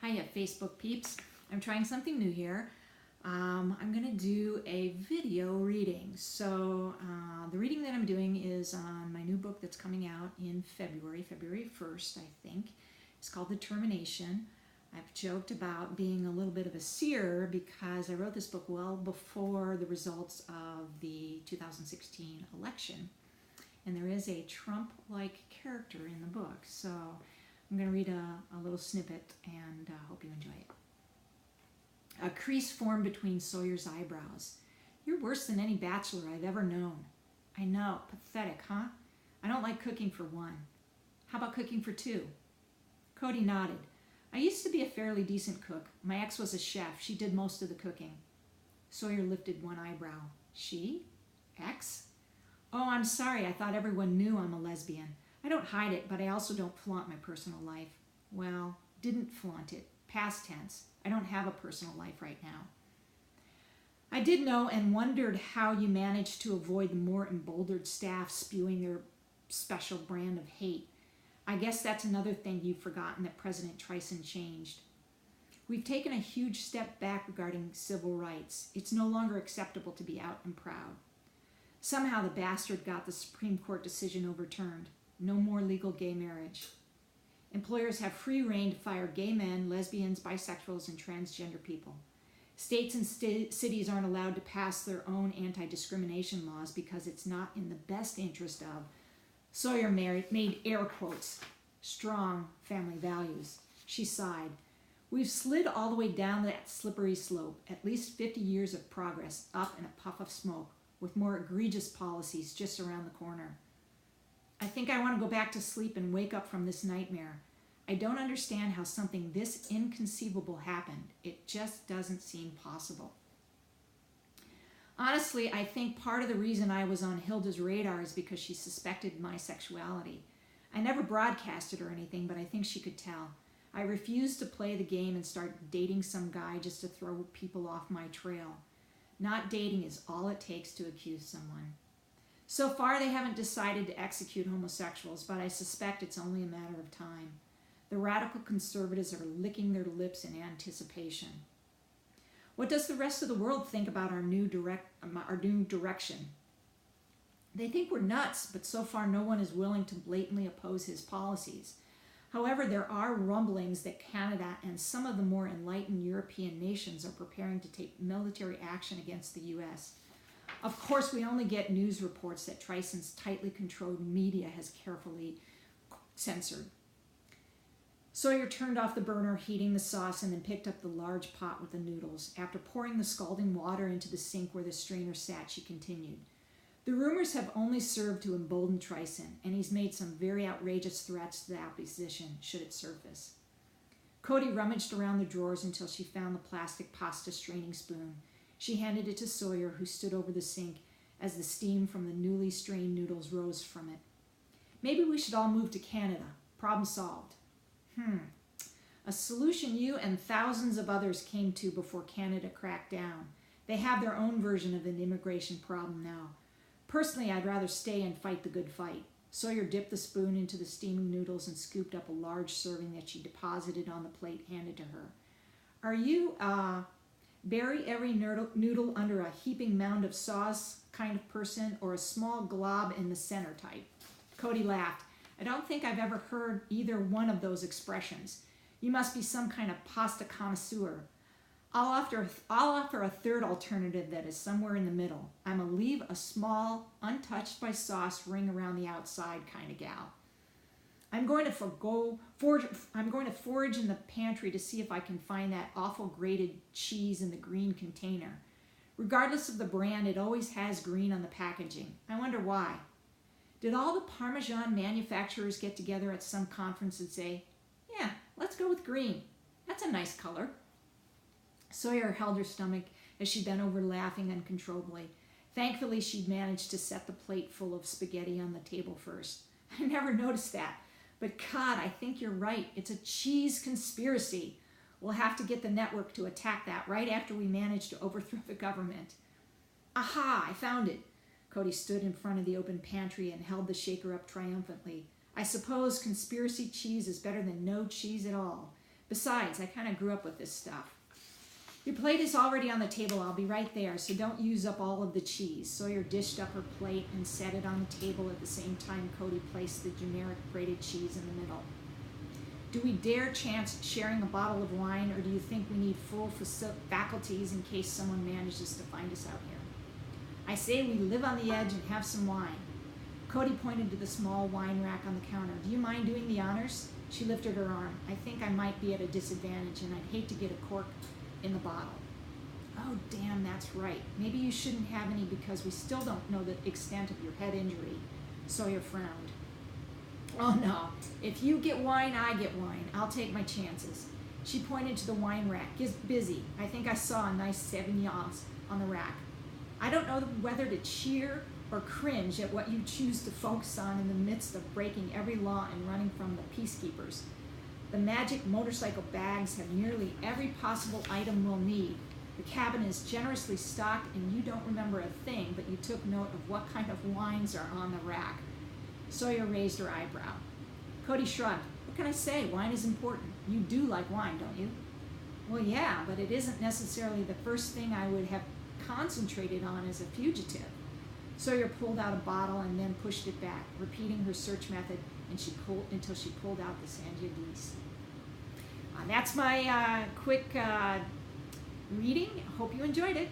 Hiya, Facebook peeps. I'm trying something new here. I'm going to do a video reading. So the reading that I'm doing is on my new book that's coming out in February 1st, I think. It's called Termination. I've joked about being a little bit of a seer because I wrote this book well before the results of the 2016 election. And there is a Trump-like character in the book. So I'm going to read a little snippet and hope you enjoy it. A crease formed between Sawyer's eyebrows. You're worse than any bachelor I've ever known. I know. Pathetic, huh? I don't like cooking for one. How about cooking for two? Cody nodded. I used to be a fairly decent cook. My ex was a chef. She did most of the cooking. Sawyer lifted one eyebrow. She? Ex? Oh, I'm sorry. I thought everyone knew I'm a lesbian. I don't hide it, but I also don't flaunt my personal life. Well, didn't flaunt it. Past tense. I don't have a personal life right now. I did know and wondered how you managed to avoid the more emboldened staff spewing their special brand of hate. I guess that's another thing you've forgotten that President Tyson changed. We've taken a huge step back regarding civil rights. It's no longer acceptable to be out and proud. Somehow the bastard got the Supreme Court decision overturned. No more legal gay marriage. Employers have free rein to fire gay men, lesbians, bisexuals, and transgender people. States and cities aren't allowed to pass their own anti-discrimination laws because it's not in the best interest of, Sawyer made air quotes, strong family values. She sighed. We've slid all the way down that slippery slope, at least 50 years of progress, up in a puff of smoke, with more egregious policies just around the corner. I think I want to go back to sleep and wake up from this nightmare. I don't understand how something this inconceivable happened. It just doesn't seem possible. Honestly, I think part of the reason I was on Hilda's radar is because she suspected my sexuality. I never broadcasted or anything, but I think she could tell. I refused to play the game and start dating some guy just to throw people off my trail. Not dating is all it takes to accuse someone. So far, they haven't decided to execute homosexuals, but I suspect it's only a matter of time. The radical conservatives are licking their lips in anticipation. What does the rest of the world think about our new direction? They think we're nuts, but so far no one is willing to blatantly oppose his policies. However, there are rumblings that Canada and some of the more enlightened European nations are preparing to take military action against the U.S. Of course, we only get news reports that Tyson's tightly controlled media has carefully censored. Sawyer turned off the burner, heating the sauce, and then picked up the large pot with the noodles. After pouring the scalding water into the sink where the strainer sat, she continued. The rumors have only served to embolden Tyson, and he's made some very outrageous threats to the opposition, should it surface. Cody rummaged around the drawers until she found the plastic pasta straining spoon. She handed it to Sawyer, who stood over the sink as the steam from the newly strained noodles rose from it. Maybe we should all move to Canada. Problem solved. A solution you and thousands of others came to before Canada cracked down. They have their own version of an immigration problem now. Personally, I'd rather stay and fight the good fight. Sawyer dipped the spoon into the steaming noodles and scooped up a large serving that she deposited on the plate handed to her. Are you, bury every noodle under a heaping mound of sauce kind of person, or a small glob in the center type? Cody laughed. I don't think I've ever heard either one of those expressions. You must be some kind of pasta connoisseur. I'll offer a third alternative that is somewhere in the middle. I'm a leave a small, untouched by sauce ring around the outside kind of gal. I'm going to forage in the pantry to see if I can find that awful grated cheese in the green container. Regardless of the brand, it always has green on the packaging. I wonder why. Did all the Parmesan manufacturers get together at some conference and say, yeah, let's go with green. That's a nice color. Sawyer held her stomach as she bent over laughing uncontrollably. Thankfully, she'd managed to set the plate full of spaghetti on the table first. I never noticed that. But God, I think you're right. It's a cheese conspiracy. We'll have to get the network to attack that right after we manage to overthrow the government. Aha, I found it. Cody stood in front of the open pantry and held the shaker up triumphantly. I suppose conspiracy cheese is better than no cheese at all. Besides, I kind of grew up with this stuff. Your plate is already on the table. I'll be right there, so don't use up all of the cheese. Sawyer dished up her plate and set it on the table at the same time Cody placed the generic grated cheese in the middle. Do we dare chance sharing a bottle of wine, or do you think we need full faculties in case someone manages to find us out here? I say we live on the edge and have some wine. Cody pointed to the small wine rack on the counter. Do you mind doing the honors? She lifted her arm. I think I might be at a disadvantage, and I'd hate to get a cork in the bottle. Oh, damn, that's right. Maybe you shouldn't have any because we still don't know the extent of your head injury. Sawyer frowned. Oh, no. If you get wine, I get wine. I'll take my chances. She pointed to the wine rack. Get busy. I think I saw a nice Sauvignons on the rack. I don't know whether to cheer or cringe at what you choose to focus on in the midst of breaking every law and running from the peacekeepers. The magic motorcycle bags have nearly every possible item we'll need. The cabin is generously stocked and you don't remember a thing, but you took note of what kind of wines are on the rack. Sawyer raised her eyebrow. Cody shrugged. What can I say? Wine is important. You do like wine, don't you? Well, yeah, but it isn't necessarily the first thing I would have concentrated on as a fugitive. Sawyer pulled out a bottle and then pushed it back, repeating her search method until she pulled out the Sangiovese. That's my quick reading. Hope you enjoyed it.